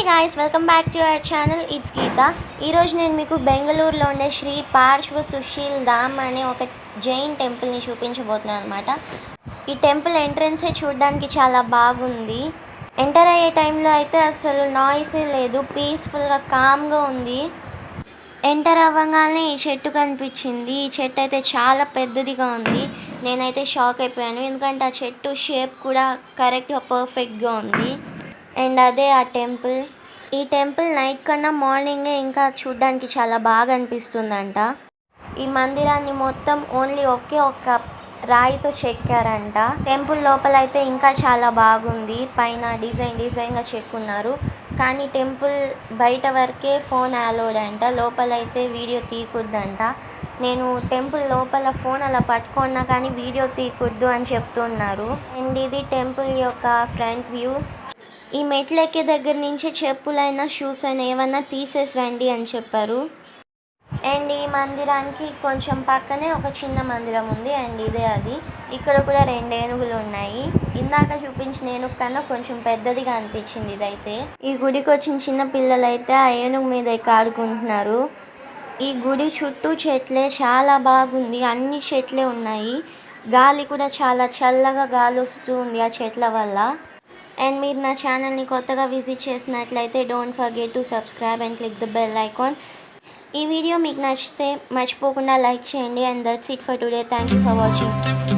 Guys, welcome back to our channel. It's Geetha. ఈరోజు నేను మీకు బెంగళూరులో ఉండే శ్రీ పార్శ్వ సుశీల్ ధామ్ అనే ఒక జైన్ టెంపుల్ని చూపించబోతున్నాను అనమాట. ఈ టెంపుల్ ఎంట్రన్సే చూడడానికి చాలా బాగుంది. ఎంటర్ అయ్యే టైంలో అయితే అసలు నాయిసే లేదు, పీస్ఫుల్గా కామ్గా ఉంది. ఎంటర్ అవ్వగానే ఈ చెట్టు కనిపించింది. ఈ చెట్టు అయితే చాలా పెద్దదిగా ఉంది. నేనైతే షాక్ అయిపోయాను, ఎందుకంటే ఆ చెట్టు షేప్ కూడా కరెక్ట్గా పర్ఫెక్ట్గా ఉంది. అండ్ అదే ఆ టెంపుల్. ఈ టెంపుల్ నైట్ కన్నా మార్నింగే ఇంకా చూడడానికి చాలా బాగా అనిపిస్తుందంట. ఈ మందిరాన్ని మొత్తం ఓన్లీ ఒక్క రాయితో చెక్కారంట. టెంపుల్ లోపల అయితే ఇంకా చాలా బాగుంది. పైన డిజైన్గా చెక్కున్నారు. కానీ టెంపుల్ బయట వరకే ఫోన్ అలౌడ్ అంట, లోపలైతే వీడియో తీయకూడదంట. నేను టెంపుల్ లోపల ఫోన్ అలా పట్టుకున్నా కానీ వీడియో తీయకూడదు అని చెప్తున్నారు. అండ్ ఇది టెంపుల్ యొక్క ఫ్రంట్ వ్యూ. ఈ మెట్లు ఎక్కే దగ్గర నుంచి చెప్పులైనా షూస్ అయినా ఏమన్నా తీసేసి రండి అని చెప్పారు. అండ్ ఈ మందిరానికి కొంచెం పక్కనే ఒక చిన్న మందిరం ఉంది. అండ్ ఇదే అది. ఇక్కడ కూడా 2 ఏనుగులు ఉన్నాయి. ఇందాక చూపించిన ఏనుగు కన్నా కొంచెం పెద్దదిగా అనిపించింది ఇదైతే. ఈ గుడికి వచ్చిన చిన్న పిల్లలు అయితే ఆ ఏనుగు మీద ఎక్కి ఆడుకుంటున్నారు. ఈ గుడి చుట్టూ చెట్లే, చాలా బాగుంది. అన్ని చెట్లే ఉన్నాయి. గాలి కూడా చాలా చల్లగా గాలి వస్తూ ఉంది ఆ చెట్ల వల్ల. అండ్ మీరు నా ఛానల్ని కొత్తగా విజిట్ చేసినట్లయితే don't forget to subscribe and click the bell icon. ఈ వీడియో మీకు నచ్చితే మర్చిపోకుండా లైక్ చేయండి. And that's it for today. Thank you for watching.